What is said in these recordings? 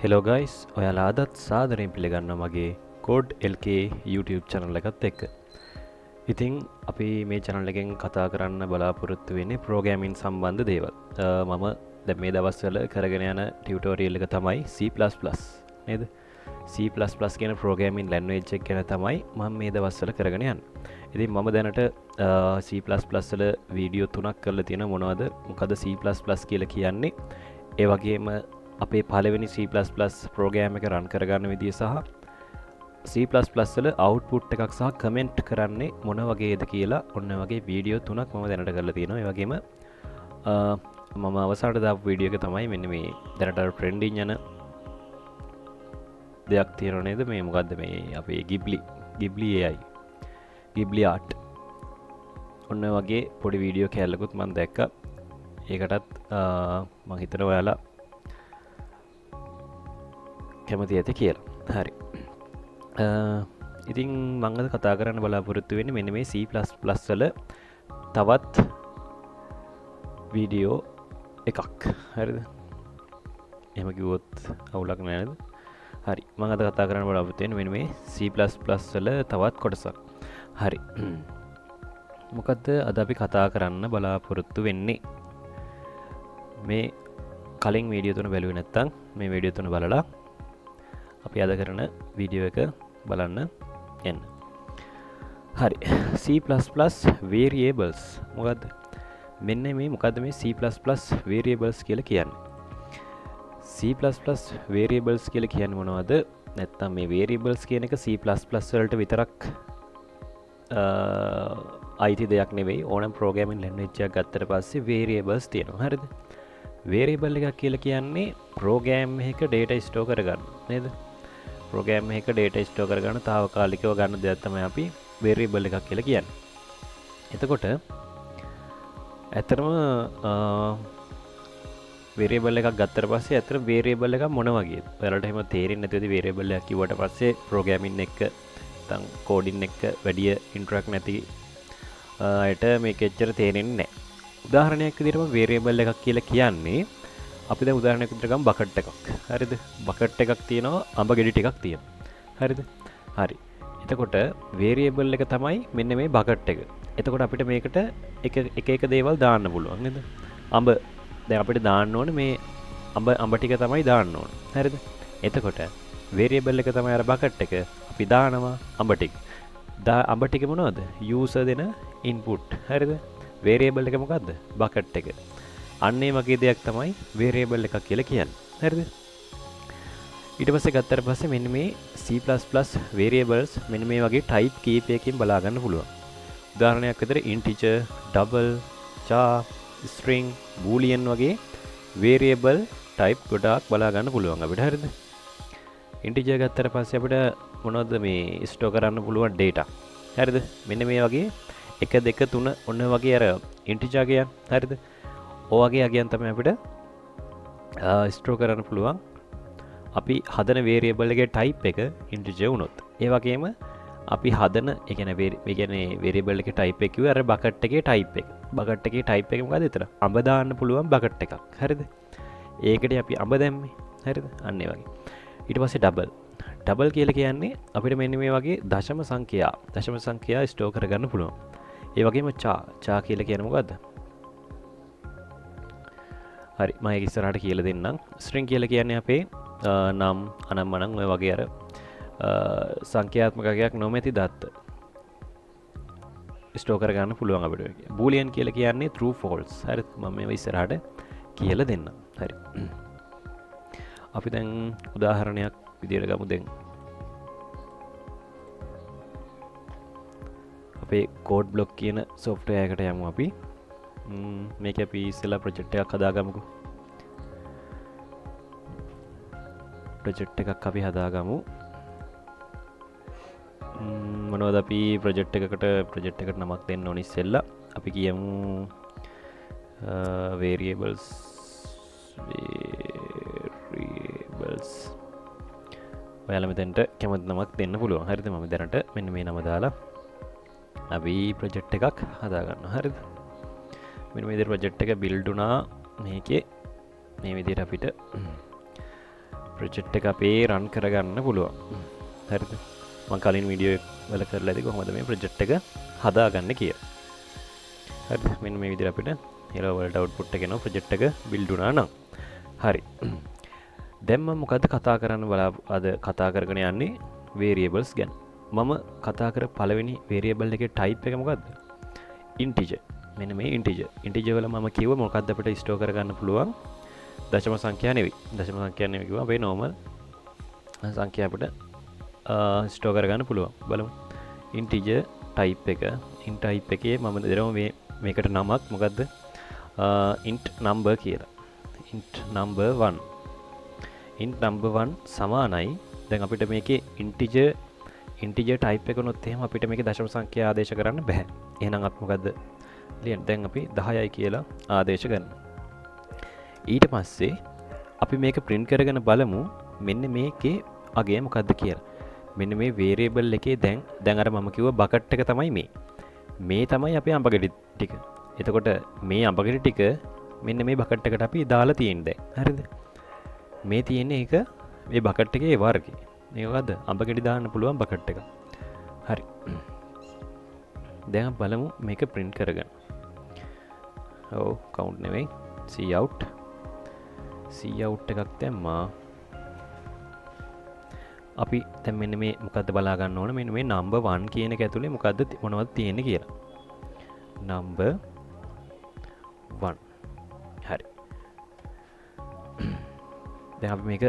Hello guys ඔයාලා අදත් සාදරයෙන් පිළිගන්නවා මගේ කෝඩ් LK YouTube channel එකත් එක්ක. ඉතින් අපි මේ channel එකෙන් කතා කරන්න බලාපොරොත්තු වෙන්නේ programming සම්බන්ධ දේවල්. මම දැන් මේ දවස්වල කරගෙන යන tutorial එක තමයි C++ නේද? C++ කියන programming language එක ගැන තමයි මම මේ දවස්වල කරගෙන යන්නේ. ඉතින් මම දැනට C++ වල වීඩියෝ 3ක් කරලා තියෙනවා. මොනවද? මොකද C++ කියලා කියන්නේ? ඒ වගේම අපේ පළවෙනි C++ ප්‍රෝග්‍රෑම් එක රන් කරගන්න විදිය සහ C++ වල අවුට්පුට් එකක් සහ කමෙන්ට් කරන්නේ මොන වගේද කියලා ඔන්න වගේ වීඩියෝ 3ක් මම දැනට කරලා තියෙනවා. ඒ වගේම මම අවසානට දාපු වීඩියෝ එක තමයි මෙන්න මේ දැනට ට්‍රෙන්ඩින් යන දෙයක් තියෙනවා නේද? මේ මොකද්ද මේ අපේ Ghibli AI Ghibli art ඔන්න වගේ පොඩි වීඩියෝ කැලලකුත් මම දැක්කා. ඒකටත් මම හිතනවා ඔයාලා කැමති ඇති කියලා. හරි. ඉතින් මම අද කතා කරන්න බලාපොරොත්තු වෙන්නේ මෙන්න මේ C++ වල තවත් වීඩියෝ එකක්. හරිද? එහෙම කිව්වොත් අවුලක් නෑ නේද? හරි. මම අද කතා කරන්න බලාපොරොත්තු වෙන්නේ මෙන්න මේ C++ වල තවත් කොටසක්. හරි. මොකද්ද අද අපි කතා කරන්න බලාපොරොත්තු වෙන්නේ? මේ කලින් වීඩියෝ තුන බැලුවේ නැත්නම් මේ වීඩියෝ තුන බලලා අපි අද කරන වීඩියෝ එක බලන්න යන්න. හරි. C++ variables මොකද්ද? මෙන්න මේ මොකද්ද මේ C++ variables කියලා කියන්නේ? C++ variables කියලා කියන්නේ මොනවද? නැත්නම් මේ variables කියන එක C++ වලට විතරක් අයිති දෙයක් නෙවෙයි. ඕනම programming language එකක් ගත්තට පස්සේ variables තියෙනවා. හරිද? variable එකක් කියලා කියන්නේ program එකක data store කරගන්න නේද? program එකක data store කරගන්න తాවකාලිකව ගන්න දෙයක් තමයි අපි variable එකක් කියලා කියන්නේ. එතකොට ඇත්තටම variable එකක් ගත්තට පස්සේ ඇත්තට variable එක මොන වගේද? ඔයාලට එහෙම තේරෙන්නේ නැතිවද variable එකක් කිව්වට පස්සේ programming එක නැත්නම් coding එක වැඩි interact නැති අයට මේක එච්චර තේරෙන්නේ නැහැ. උදාහරණයක් විදිහට variable එකක් කියලා කියන්නේ අපි දැන් උදාහරණයක් විදිහට ගමු bucket එකක්. හරිද? bucket එකක් තියෙනවා අඹ ගෙඩි ටිකක් තියෙනවා. හරිද? හරි. එතකොට variable එක තමයි මෙන්න මේ bucket එක. එතකොට අපිට මේකට එක දේවල් දාන්න පුළුවන් නේද? අඹ දැන් අපිට දාන්න ඕනේ මේ අඹ ටික තමයි දාන්න ඕනේ. හරිද? එතකොට variable එක තමයි අර bucket එක. අපි දානවා අඹ ටික. අඹ ටික මොනවද? user දෙන input. හරිද? variable එක මොකද්ද? bucket එක. අන්න ඒ වගේ දෙයක් තමයි variable එකක් කියලා කියන්නේ. හරිද? ඊට පස්සේ ගත්තට පස්සේ මෙන්න මේ C++ variables මෙන්න මේ වගේ type කීපයකින් බලා ගන්න පුළුවන්. උදාහරණයක් විදිහට integer, double, char, string, boolean වගේ variable type ගොඩාක් බලා ගන්න පුළුවන් අපිට. හරිද? integer ගත්තට පස්සේ අපිට මොනවද මේ store කරන්න පුළුවන් data. හරිද? මෙන්න මේ වගේ 1 2 3 ඔන්න වගේ අර integer ගියන්. හරිද? ඔයගේ අගයන් තමයි අපිට ස්ටෝර් කරන්න පුළුවන් අපි හදන variable එකේ type එක integer වුණොත්. ඒ වගේම අපි හදන ඒ කියන්නේ variable එකේ type එක කිව්වේ අර bucket එකේ type එක. bucket එකේ type එක මොකද විතර? අඹ දාන්න පුළුවන් bucket එකක්. හරිද? ඒකට අපි අඹ දැම්මේ. හරිද? අන්න ඒ වගේ. ඊට පස්සේ double කියලා කියන්නේ අපිට මෙන්න මේ වගේ දශම සංඛ්‍යා ස්ටෝර් කරගන්න පුළුවන්. ඒ වගේම char කියලා කියන්නේ මොකද්ද? හරි මම ඒක ඉස්සරහට කියලා දෙන්නම්. string කියලා කියන්නේ අපේ නම් අනම්මනම් ඔය වගේ අර සංඛ්‍යාත්මක අගයක් නොමැති දත්ත ස්ටෝර් කරගන්න පුළුවන් අපිට. boolean කියලා කියන්නේ true false. හරි මම මේව ඉස්සරහට කියලා දෙන්නම්. හරි. අපි දැන් උදාහරණයක් විදියට ගමු දැන්. අපේ code block කියන software එකට යමු අපි. මේක අපි ඉස්සෙල්ලා ප්‍රොජෙක්ට් එකක් හදාගමුකෝ. ප්‍රොජෙක්ට් එකක් අපි හදාගමු. මොනවද අපි ප්‍රොජෙක්ට් එකට නමක් දෙන්න ඕනේ ඉස්සෙල්ලා. අපි කියමු variables ඔයාලා මෙතෙන්ට කැමති නමක් දෙන්න පුළුවන්. හරිද? මම දැනට මෙන්න මේ නම දාලා අපි ප්‍රොජෙක්ට් එකක් හදාගන්නවා. හරිද? මෙන්න මේ විදිහට ප්‍රොජෙක්ට් එක බිල්ඩ් වුණා. මේකේ මේ විදිහට අපිට ප්‍රොජෙක්ට් එක අපේ රන් කරගන්න පුළුවන්. හරිද? මම කලින් වීඩියෝ වල කරලා ඇති කොහොමද මේ ප්‍රොජෙක්ට් එක හදාගන්න කියලා. හරිද? මෙන්න මේ විදිහට අපිට hello world output එක එනවා ප්‍රොජෙක්ට් එක build වුණා නම්. හරි. දැන් මම මොකද්ද කතා කරන්න අද කතා කරගෙන යන්නේ variables ගැන. මම කතා කර පළවෙනි variable එකේ type එක මොකද්ද? integer. මෙන්න මේ integer වල මම කිව්ව මොකද්ද අපිට store කරගන්න පුළුවන්? දශම සංඛ්‍යා නෙවෙයි. දශම සංඛ්‍යා නෙවෙයි කිව්වා අපේ normal සංඛ්‍යා අපිට store කරගන්න පුළුවන්. බලමු. integer type එක int type එකේ මම දෙනවා මේකට නමක් මොකද්ද? int number කියලා. int number 1. int number 1 සමානයි. දැන් අපිට මේකේ integer type එක උනොත් එහෙම අපිට මේකේ දශම සංඛ්‍යා ආදේශ කරන්න බෑ. එහෙනම් අපි මොකද්ද ලියන්නේ? දැන් අපි 10යි කියලා ආදේශ කරනවා. ඊට පස්සේ අපි මේක print කරගෙන බලමු මෙන්න මේකේ අගය මොකද්ද කියලා. මෙන්න මේ variable එකේ දැන් අර මම කිව්ව bucket එක තමයි මේ. මේ තමයි අපේ අඹගෙඩි ටික. එතකොට මේ අඹගෙඩි ටික මෙන්න මේ bucket එකට අපි දාලා තියෙන්නේ දැන්. හරිද? මේ තියෙන්නේ ඒක මේ bucket එකේ වර්ගය. මේක මොකද්ද? අඹගෙඩි දාන්න පුළුවන් bucket එක. හරි. දැන් බලමු මේක print කරගන්න. ඔව් count නෙවෙයි cout එකක් දැම්මා. අපි දැන් මෙන්න මේ මොකද්ද බලා ගන්න ඕන මෙන්න මේ number 1 කියන එක ඇතුලේ මොනවද තියෙන්නේ කියලා. number 1. හරි. දැන් අපි මේක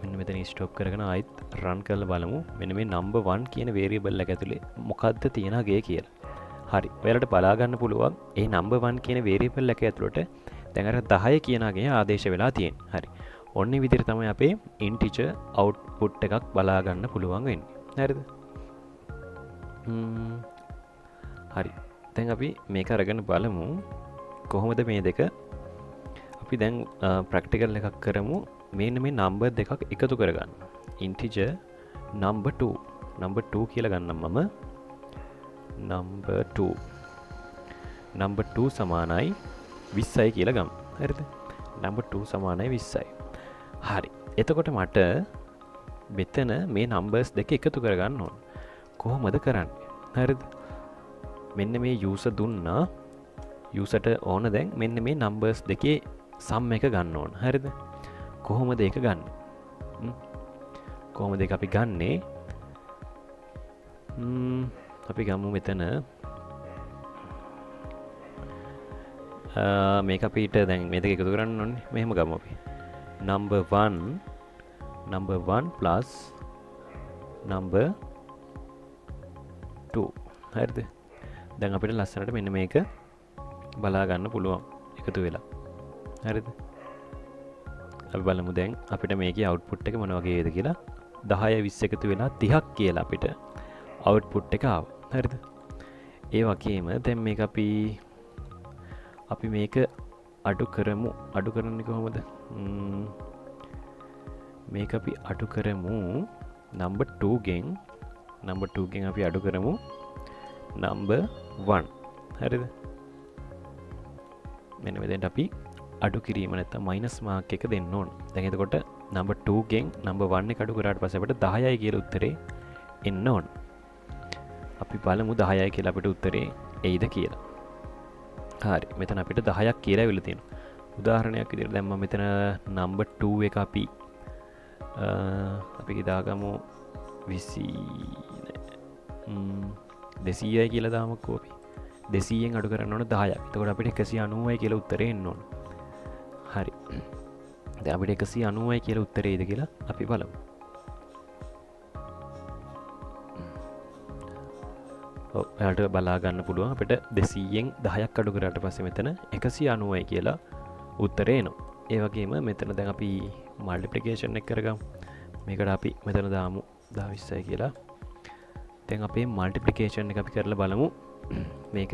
මෙන්න මෙතන ස්ටොප් කරගෙන ආයෙත් run කරලා බලමු මෙන්න මේ number 1 කියන variable එක ඇතුලේ මොකද්ද තියෙන අගය කියලා. හරි. ඔයාලට බලා ගන්න පුළුවන් ඒ number 1 කියන variable එක ඇතුළට දැන් අර 10 කියන අගය ආදේශ වෙලා තියෙන්නේ. හරි. ඔන්න ඒ විදිහට තමයි අපේ integer output එකක් බලා ගන්න පුළුවන් වෙන්නේ. හරිද? හරි. දැන් අපි මේක අරගෙන බලමු කොහොමද මේ දෙක අපි දැන් ප්‍රැක්ටිකල් එකක් කරමු. මෙන්න මේ number දෙකක් එකතු කරගන්න. integer number 2 කියලා ගන්නම් මම. number 2 සමානයි 20යි කියලා ගමු. හරිද? number 2 සමානයි 20යි. හරි. එතකොට මට මෙතන මේ numbers දෙක එකතු කරගන්න ඕන. කොහොමද කරන්නේ? හරිද? මෙන්න මේ user දුන්නා. userට ඕන දැන් මෙන්න මේ numbers දෙකේ sum එක ගන්න ඕන. හරිද? කොහොමද ඒක ගන්න? කොහොමද ඒක අපි ගන්නේ? අපි ගමු මෙතන මේක අපිට දැන් මේ දෙක එකතු කරන්න ඕනේ. මෙහෙම ගමු අපි. number 1 plus number 2. හරිද? දැන් අපිට ලස්සනට මෙන්න මේක බලා ගන්න පුළුවන් එකතු වෙලා. හරිද? අපි බලමු දැන් අපිට මේකේ output එක මොන වගේද කියලා. 10 20 එකතු වෙලා 30ක් කියලා අපිට output එක ආවා. හරිද? ඒ වගේම දැන් මේක අපි මේක අඩු කරමු. අඩු කරන්නේ කොහොමද? මේක අපි අඩු කරමු number 2 ගෙන් අපි අඩු කරමු number 1. හරිද? මෙන්න මෙතෙන්ට අපි අඩු කිරීම නැත්නම් minus mark එක දෙන්න ඕන. දැන් එතකොට number 2 ගෙන් number 1 එක අඩු කරාට පස්සේ අපිට 10යි කියලා උත්තරේ එන්න ඕන. අපි බලමු 10යි කියලා අපිට උත්තරේ එයිද කියලා. හරි. මෙතන අපිට 10ක් කියලා ඇවිල්ලා තියෙනවා. උදාහරණයක් විදිහට දැන් මම මෙතන number 2 එක අපි දාගමු 200යි කියලා දාමුකෝ අපි. 200ෙන් අඩු කරන්න ඕන 10ක්. එතකොට අපිට 190යි කියලා උත්තරේ එන්න ඕන. හරි. දැන් අපිට 190යි කියලා උත්තරේ එයිද කියලා අපි බලමු. ඔයාලට බලා ගන්න පුළුවන් අපිට 200ෙන් 10ක් අඩු කරාට පස්සේ මෙතන 190යි කියලා උත්තරේ එනවා. ඒ වගේම මෙතන දැන් අපි මල්ටිප්ලිකේෂන් එක කරගමු. මේකට අපි මෙතන දාමු 10 20යි කියලා. දැන් අපේ මල්ටිප්ලිකේෂන් එක අපි කරලා බලමු. මේක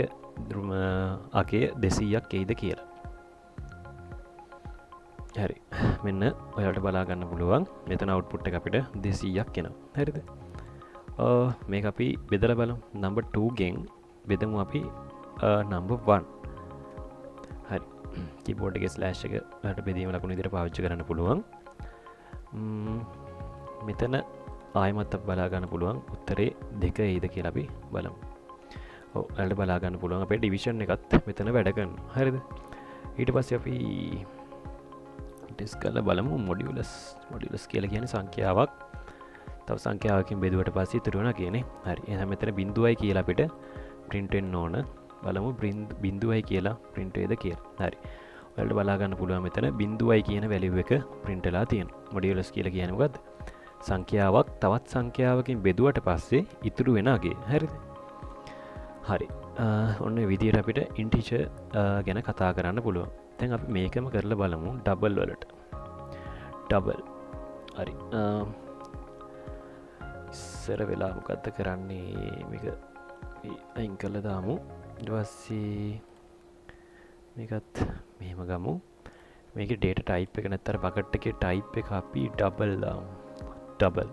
අගේ 200ක් එයිද කියලා. හරි. මෙන්න ඔයාලට බලා ගන්න පුළුවන් මෙතන output එක අපිට 200ක් එනවා. හරිද? මේක අපි බෙදලා බලමු. number 2 ගෙන් බෙදමු අපි number 1. හරි. keyboard එකේ slash එක ඔයාලට බෙදීම ලකුණු විදිහට පාවිච්චි කරන්න පුළුවන්. මෙතන ආයමත් බලාගන්න පුළුවන් උත්තරේ 2 එයිද කියලා අපි බලමු. ඔව් ඔයාලට බලාගන්න පුළුවන් අපේ ඩිවිෂන් එකත් මෙතන වැඩ කරනවා. හරිද? ඊට පස්සේ අපි ටෙස්ට් කරලා බලමු මොඩියුලස් කියලා කියන්නේ සංඛ්‍යාවක් තව සංඛ්‍යාවකින් බෙදුවට පස්සේ ඉතුරු වෙනවා කියන්නේ. හරි. එහෙනම් මෙතන බිඳුවයි කියලා අපිට print වෙන්න ඕන. බලමු බිඳුවයි කියලා print වේද කියලා. හරි. ඔයාලට බලා ගන්න පුළුවන් මෙතන බිඳුවයි කියන value එක print වෙලා තියෙනවා. මොඩියුලස් කියලා කියන්නේ මොකද්ද? සංඛ්‍යාවක් තවත් සංඛ්‍යාවකින් බෙදුවට පස්සේ ඉතුරු වෙන අගය. හරිද? හරි. ඔන්න ඔය විදිහට අපිට integer ගැන කතා කරන්න පුළුවන්. දැන් අපි මේකම කරලා බලමු double වලට. double. හරි. ඉස්සර වෙලා මොකද්ද කරන්නේ මේක අයින් කරලා දාමු. ඊට පස්සේ මේකත් මෙහෙම ගමු. මේකේ data type එක නැත්තර bucket එකේ type එක අපි double දාමු. double.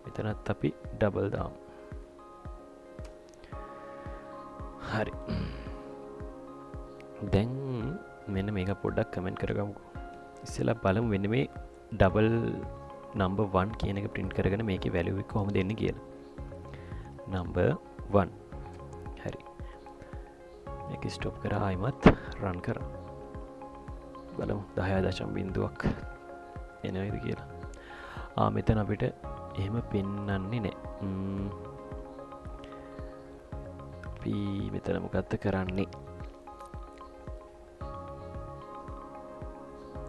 මෙතනත් අපි double දාමු. හරි. දැන් මෙන්න මේක පොඩ්ඩක් කමෙන්ට් කරගමුකෝ. ඉස්සෙල්ලා බලමු මෙන්න මේ double number 1 කියන එක print කරගෙන මේකේ value එක කොහොමද එන්නේ කියලා. number 1. හරි. මේක stop කරා ආයිමත් run කරා. බලමු 10.0ක් එනවද කියලා. මෙතන අපිට එහෙම පෙන්වන්නේ නැහැ. අපි මෙතන මොකද්ද කරන්නේ?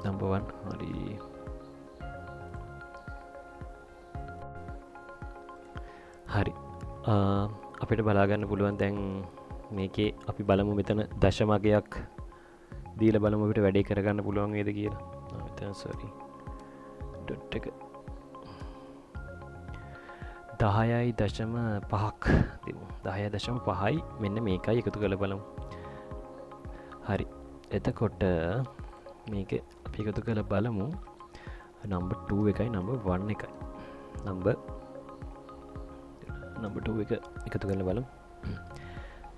number 1 හරි. හරි. අපිට බලාගන්න පුළුවන් දැන් මේකේ අපි බලමු මෙතන දශමගයක් දීලා බලමු අපිට වැඩේ කරගන්න පුළුවන් වේද කියලා. මෙතන sorry. dot එක 10.5ක් දෙමු. 10.5යි මෙන්න මේකයි එකතු කරලා බලමු. හරි. එතකොට මේක අපි එකතු කරලා බලමු. number 2 එකයි number 1 එකයි. number 2 එක එකතු කරලා බලමු.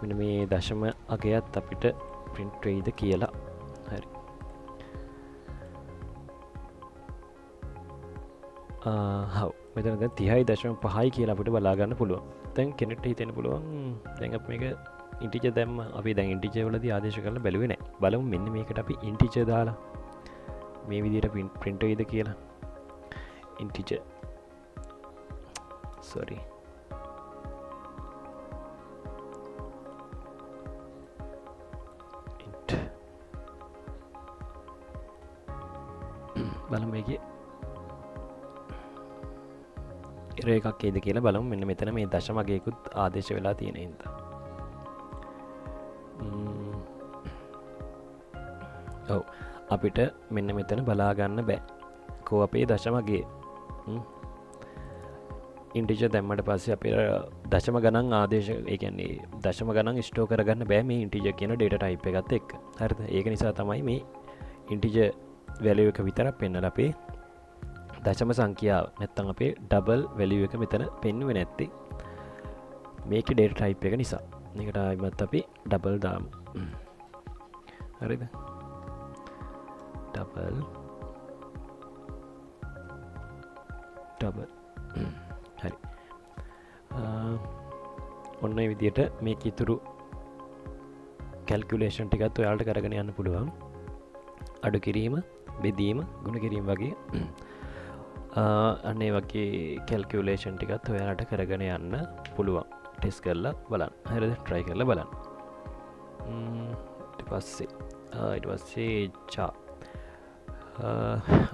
මෙන්න මේ දශම අගයත් අපිට print වෙයිද කියලා. හරි. හව් මෙතන දැන් 30.5යි කියලා අපිට බලා ගන්න පුළුවන්. දැන් කෙනෙක්ට හිතෙන්න පුළුවන් දැන් අපි මේක integer දැම්ම අපි දැන් integer වලදී ආදේශ කරලා බැලුවේ නැහැ. බලමු මෙන්න මේකට අපි integer දාලා මේ විදිහට print වෙයිද කියලා. integer sorry int බලමු මේකේ error එකක් එයිද කියලා බලමු. මෙන්න මෙතන මේ දශමගයකුත් ආදේශ වෙලා තියෙන හින්දා. ඔව් අපිට මෙන්න මෙතන බලා ගන්න බෑ. කෝ අපේ දශමගය. integer දැම්මට පස්සේ අපේ දශම ගණන් ආදේශ ඒ කියන්නේ දශම ගණන් ස්ටෝර් කරගන්න බෑ මේ integer කියන data type එකත් එක්ක. හරිද? ඒක නිසා තමයි මේ integer value එක විතරක් පෙන්නලා අපේ දශම සංඛ්‍යාව නැත්තම් අපේ double value එක මෙතන පෙන්වුවේ නැත්තේ. මේකේ data type එක නිසා. මේකට ආයිමත් අපි double දාමු. හරිද? double හරි. ඔන්න ඒ විදිහට මේක ඉතුරු කැල්කියුලේෂන් ටිකත් ඔයාලට කරගෙන යන්න පුළුවන්. අඩු කිරීම, බෙදීම, ගුණ කිරීම වගේ අන්න ඒ වගේ කැල්කියුලේෂන් ටිකත් ඔයාලට කරගෙන යන්න පුළුවන්. ටෙස්ට් කරලා බලන්න. හරිද? try කරලා බලන්න. ඊට පස්සේ චා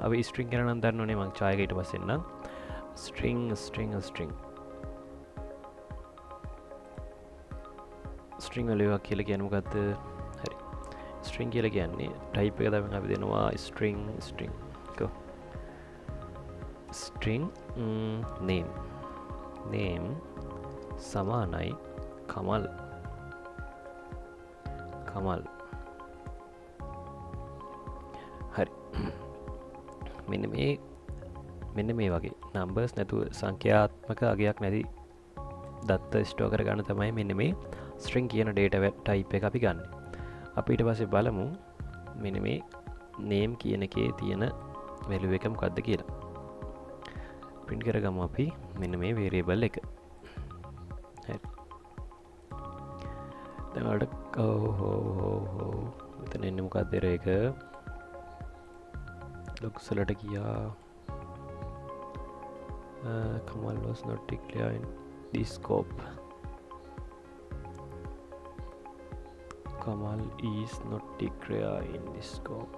අපි string ගැන නම් දන්නවනේ. මම chා එක ඊට පස්සේ එන්නම්. string value එකක් කියලා කියන්නේ මොකද්ද? හරි. string කියලා කියන්නේ type එක තමයි අපි දෙනවා string go string name සමානයි කමල් හරි. මෙන්න මේ වගේ numbers නැතුව සංඛ්‍යාත්මක අගයක් නැති දත්ත ස්ටෝර් කරගන්න තමයි මෙන්න මේ string කියන data type එක අපි ගන්න. අපි ඊට පස්සේ බලමු මෙන්න මේ name කියන එකේ තියෙන value එක මොකක්ද කියලා. print කරගමු අපි මෙන්න මේ variable එක. හරි. දැන් වලට මෙතන එන්නේ මොකක්ද එක looks වලට ගියා. Kamal was not declared in this scope. Kamal is not declared in this scope.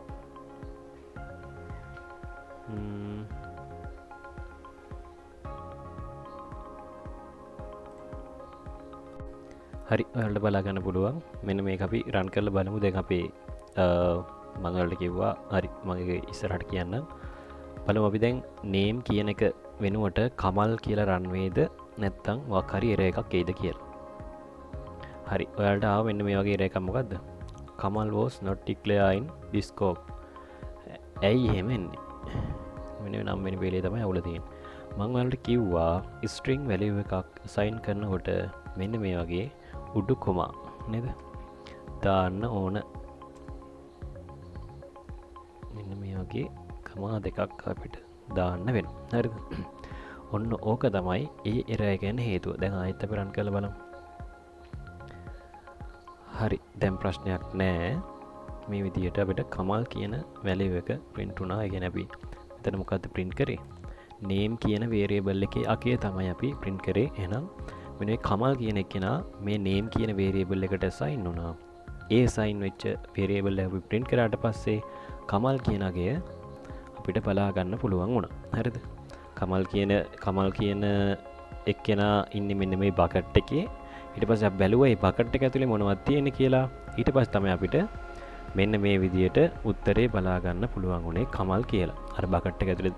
හරි ඔයාලට බලා ගන්න පුළුවන්. මෙන්න මේක අපි රන් කරලා බලමු. දැන් අපේ මම ඔයාලට කිව්වා හරි මගේ ඉස්සරහට කියන්නම්. බලමු අපි දැන් name කියන එක වෙනුවට කමල් කියලා රන් වේද නැත්නම් මොකක් හරි error එකක් එයිද කියලා. හරි ඔයාලට ආව මෙන්න මේ වගේ error එකක් මොකද්ද? Kamal was not declared in this scope. ඇයි එහෙම එන්නේ? මෙන්න නම් වෙන වෙලේ තමයි අවුල තියෙන්නේ. මම ඔයාලට කිව්වා string value එකක් assign කරනකොට මෙන්න මේ වගේ උඩු කොමා නේද? දාන්න ඕන. මෙන්න මේ වගේ කමා දෙකක් අපිට දාන්න වෙනවා. හරිද? ඔන්න ඕක තමයි ඒ error එක ගැන හේතුව. දැන් ආයෙත් අපි run කරලා බලමු. හරි දැන් ප්‍රශ්නයක් නැහැ. මේ විදිහට අපිට කමල් කියන value එක print වුණා. ඒ කියන්නේ අපි මෙතන මොකද්ද print කරේ? name කියන variable එකේ අකේ තමයි අපි print කරේ. එහෙනම් මෙන්න මේ කමල් කියන එකේනා මේ name කියන variable එකට assign වුණා. ඒ assign වෙච්ච variable එක අපි print කරාට පස්සේ කමල් කියන අගය අපිට බලා ගන්න පුළුවන් වුණා. හරිද? කමල් කියන එක්කෙනා ඉන්නේ මෙන්න මේ bucket එකේ. ඊට පස්සේ අපි බැලුවා මේ bucket එක ඇතුලේ මොනවද තියෙන්නේ කියලා. ඊට පස්සේ තමයි අපිට මෙන්න මේ විදියට උත්තරේ බලා ගන්න පුළුවන් උනේ කමල් කියලා. අර bucket එක ඇතුලේ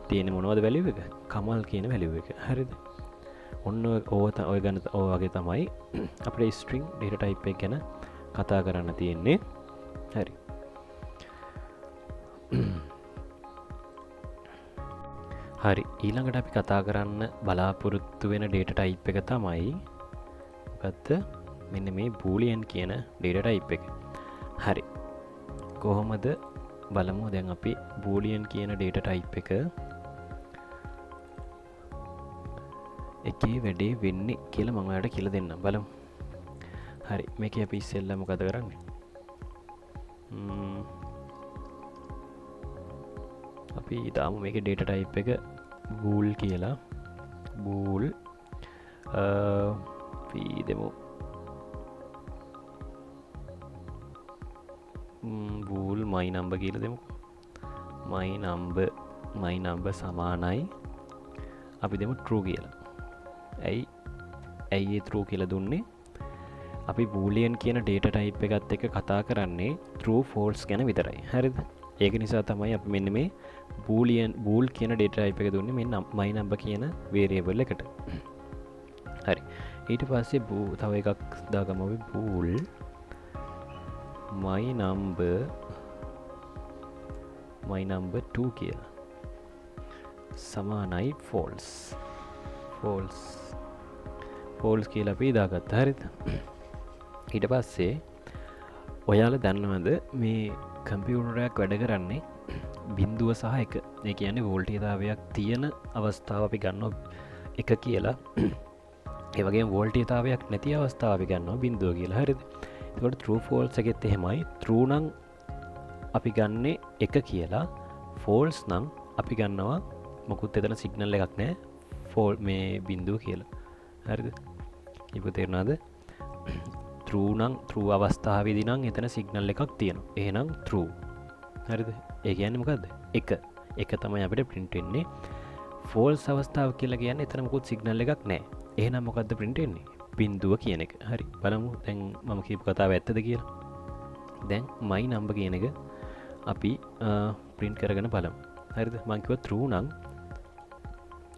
තියෙන මොනවද value එක? කමල් කියන value එක. හරිද? ඔන්න ඔය ගන්න ඔය වගේ තමයි අපේ string data type එක ගැන කතා කරන්න තියෙන්නේ. හරි. හරි ඊළඟට අපි කතා කරන්න බලාපොරොත්තු වෙන data type එක තමයි මොකද්ද? මෙන්න මේ boolean කියන data type එක. හරි. කොහොමද බලමු දැන් අපි boolean කියන data type එක එකේ වැඩේ වෙන්නේ කියලා මම ඔයාලට කියලා දෙන්නම්. බලමු. හරි මේකේ අපි ඉස්සෙල්ලා මොකද කරන්නේ? අපි දාමු මේකේ data type එක bool කියලා. bool අපි දෙමු bool my number කියලා දෙමු. my number සමානයි අපි දෙමු true කියලා. ඇයි true කියලා දුන්නේ? අපි boolean කියන data type එකත් එක්ක කතා කරන්නේ true false ගැන විතරයි. හරිද? ඒක නිසා තමයි අපි මෙන්න මේ bool කියන data type එක දුන්නේ මේ my number කියන variable එකට. හරි. ඊට පස්සේ තව එකක් දාගමු අපි bool my number 2 කියලා. සමානයි false කියලා අපි දාගත්තා. හරිද? ඊට පස්සේ ඔයාලා දන්නවද මේ කම්පියුටරයක් වැඩ කරන්නේ බිඳුව සහ එක. ඒ කියන්නේ වෝල්ටේජතාවයක් තියෙන අවස්ථාව අපි ගන්නවා එක කියලා. ඒ වගේම වෝල්ටේජතාවයක් නැති අවස්ථාව අපි ගන්නවා බිඳුව කියලා. හරිද? එතකොට true false එකෙත් එහෙමයි. true නම් අපි ගන්නෙ එක කියලා. false නම් අපි ගන්නවා මොකුත් එතන සිග්නල් එකක් නැහැ. මේ බිඳුව කියලා. හරිද? ඉතින් තේරුණාද? true අවස්ථාවේදී නම් එතන සිග්නල් එකක් තියෙනවා. එහෙනම් true. හරිද? ඒ කියන්නේ මොකද්ද? එක තමයි අපිට print වෙන්නේ. false අවස්ථාව කියලා කියන්නේ එතන මොකුත් සිග්නල් එකක් නැහැ. එහෙනම් මොකද්ද print වෙන්නේ? බිඳුව කියන එක. හරි. බලමු දැන් මම කියපු කතාව ඇත්තද කියලා. දැන් my number කියන එක අපි print කරගෙන බලමු. හරිද? මම කිව්වා true නම්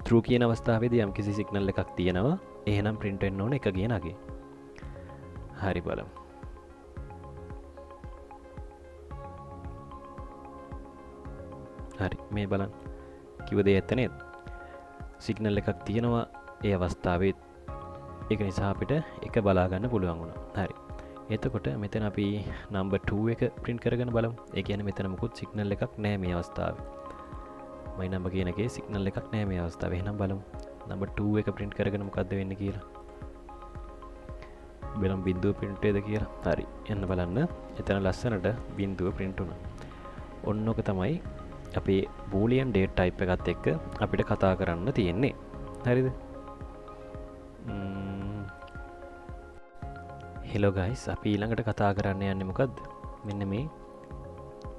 true කියන අවස්ථාවේදී යම් කිසි සිග්නල් එකක් තියෙනවා. එහෙනම් print වෙන්න ඕන එක කියන අගේ. හරි බලමු. හරි මේ බලන්න. කිව්ව දේ ඇත්ත නේද? සිග්නල් එකක් තියෙනවා ඒ අවස්ථාවේ. ඒක නිසා අපිට එක බලා ගන්න පුළුවන් වුණා. හරි. එතකොට මෙතන අපි number 2 එක print කරගෙන බලමු. ඒ කියන්නේ මෙතන මොකුත් සිග්නල් එකක් නැහැ මේ අවස්ථාවේ. my number කියන එකේ සිග්නල් එකක් නැහැ මේ අවස්ථාවේ. එහෙනම් බලමු number 2 එක print කරගෙන මොකද්ද වෙන්නේ කියලා. බලමු බිඳුව print වේද කියලා. හරි. එන්න බලන්න. එතන ලස්සනට බිඳුව print වුණා. ඔන්නෝක තමයි අපේ boolean date type එකත් එක්ක අපිට කතා කරන්න තියෙන්නේ. හරිද? hello guys, අපි ඊළඟට කතා කරන්න යන්නේ මොකද්ද? මෙන්න මේ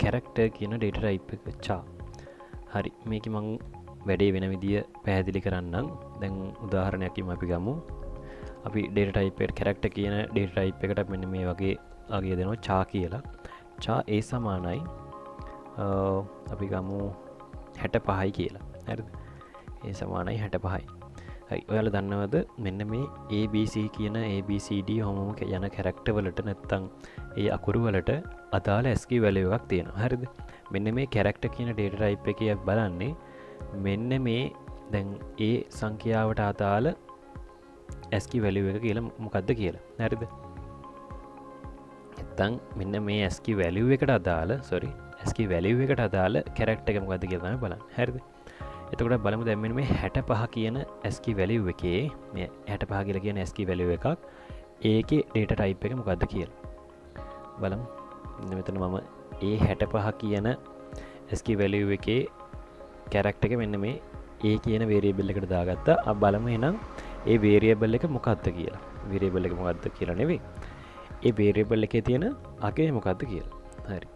character කියන data type එක cha. හරි. මේක මම වැඩේ වෙන විදිය පැහැදිලි කරන්නම්. දැන් උදාහරණයක් අපි ගමු. අපි data type එකට character කියන data type එකට මෙන්න මේ වගේ ආගිය දෙනවා cha කියලා. cha a සමානයි අපි ගමු 65යි කියලා. හරිද? a සමානයි 65යි. හරි. ඔයාලා දන්නවද මෙන්න මේ ABC කියන ABCD ඔහොමම යන character වලට නැත්තම් ඒ අකුරු වලට අදාළ ASCII value එකක් තියෙනවා. හරිද? මෙන්න මේ character කියන data type එකේ බලන්නේ මෙන්න මේ දැන් ඒ සංඛ්‍යාවට අදාළ ASCII value එක කියලා මොකද්ද කියලා. හරිද? නැත්තම් මෙන්න මේ ASCII value එකට අදාළ ASCII value එකට අදාළ character එක මොකද්ද කියලා තමයි බලන්නේ. හරිද? එතකොට බලමු දැන් මෙන්න මේ 65 කියන ASCII value එකේ මේ 65 කියලා කියන ASCII value එකක් ඒකේ data type එක මොකද්ද කියලා. බලමු. මෙතන මම ඒ 65 කියන ASCII value එකේ character එක මෙන්න මේ a කියන variable එකට දාගත්තා. අපි බලමු එහෙනම් ඒ variable එක මොකක්ද කියලා. variable එක මොකක්ද කියලා නෙවෙයි. ඒ variable එකේ තියෙන අගය මොකක්ද කියලා. හරි.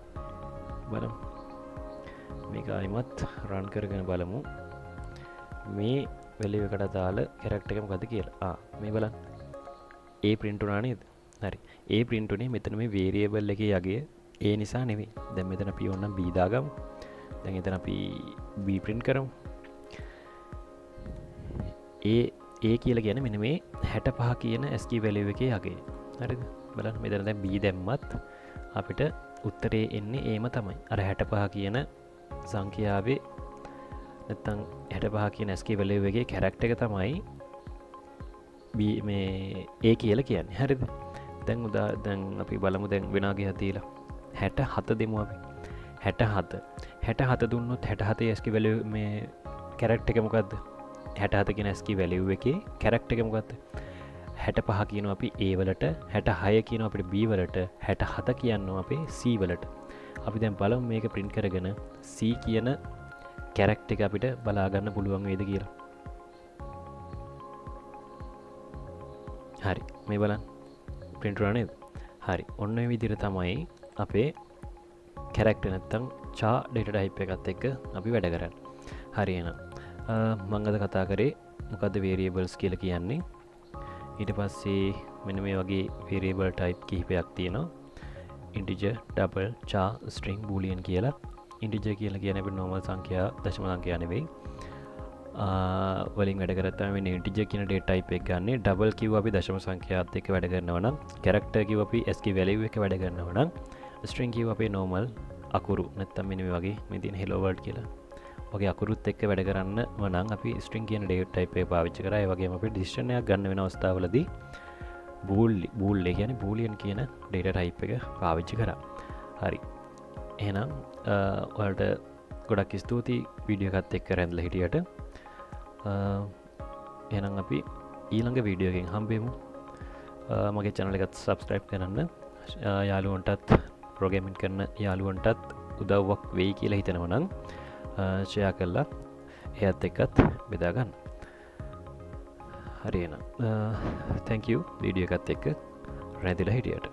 බලමු. මේක ආයිමත් run කරගෙන බලමු. මේ value එකට අදාළ character එක මොකක්ද කියලා. මේ බලන්න. a print වුණා නේද? හරි. a print උනේ මෙතන මේ variable එකේ අගය a නිසා නෙවෙයි. දැන් මෙතන අපි ඕනනම් b දාගමු. දැන් එතන අපි b print කරමු. a කියලා කියන්නේ මෙන්න මේ 65 කියන ASCII value එකේ අගය. හරිද? බලන්න මෙතන දැන් b දැම්මත් අපිට උත්තරේ එන්නේ ඒම තමයි. අර 65 කියන සංඛ්‍යාවේ නැත්තම් 65 කියන ASCII value එකේ character එක තමයි b මේ a කියලා කියන්නේ. හරිද? දැන් අපි බලමු දැන් වෙනාගේ දීලා 67 දෙමු අපි. 67 දුන්නොත් 67 ASCII value මේ character එක මොකද්ද? 67 කියන ASCII value එකේ character එක මොකද්ද? 65 කියනවා අපි a වලට, 66 කියනවා අපිට b වලට, 67 කියනවා අපේ c වලට. අපි දැන් බලමු මේක print කරගෙන c කියන character එක අපිට බලා ගන්න පුළුවන් වේද කියලා. හරි. මේ බලන්න. print වුණා නේද? හරි. ඔන්න ඔය විදිහට තමයි අපේ character නැත්තම් cha data type එකත් එක්ක අපි වැඩ කරන්නේ. හරි එහෙනම් මම අද කතා කරේ මොකද්ද variables කියලා කියන්නේ. ඊට පස්සේ මෙන්න මේ වගේ variable type කිහිපයක් තියෙනවා. integer, double, char, string, boolean කියලා. integer කියලා කියන්නේ අපේ normal සංඛ්‍යා, දශම සංඛ්‍යා නෙවෙයි. වලින් වැඩ කරත්තාම මේ integer කියන data type එක ගන්න. double කිව්ව අපි දශම සංඛ්‍යාවත් එක්ක වැඩ කරනවා නම්, character කිව්ව අපි ASCII value එක වැඩ කරනවා නම්, string කිව්ව අපේ normal අකුරු නැත්තම් මෙන්න මේ වගේ මේ තියෙන hello world කියලා වගේ අකුරුත් එක්ක වැඩ කරන්න නම් අපි string කියන data type එක පාවිච්චි කරා. ඒ වගේම අපි decision එකක් ගන්න වෙන අවස්ථාවලදී bool කියන්නේ boolean කියන data type එක පාවිච්චි කරා. හරි. එහෙනම් ඔයාලට ගොඩක් ස්තුතියි වීඩියෝ එකත් එක්ක රැඳලා හිටියට. එහෙනම් අපි ඊළඟ වීඩියෝ එකෙන් හම්බෙමු. මගේ channel එකත් subscribe කරන්න. යාළුවන්ටත් programming කරන යාළුවන්ටත් උදව්වක් වෙයි කියලා හිතනවා නම් ෂෙයා කරලා එයත් එක්කත් බෙදා ගන්න. හරි එහෙනම් thank you වීඩියෝ එකත් එක්ක රැඳිලා හිටියට.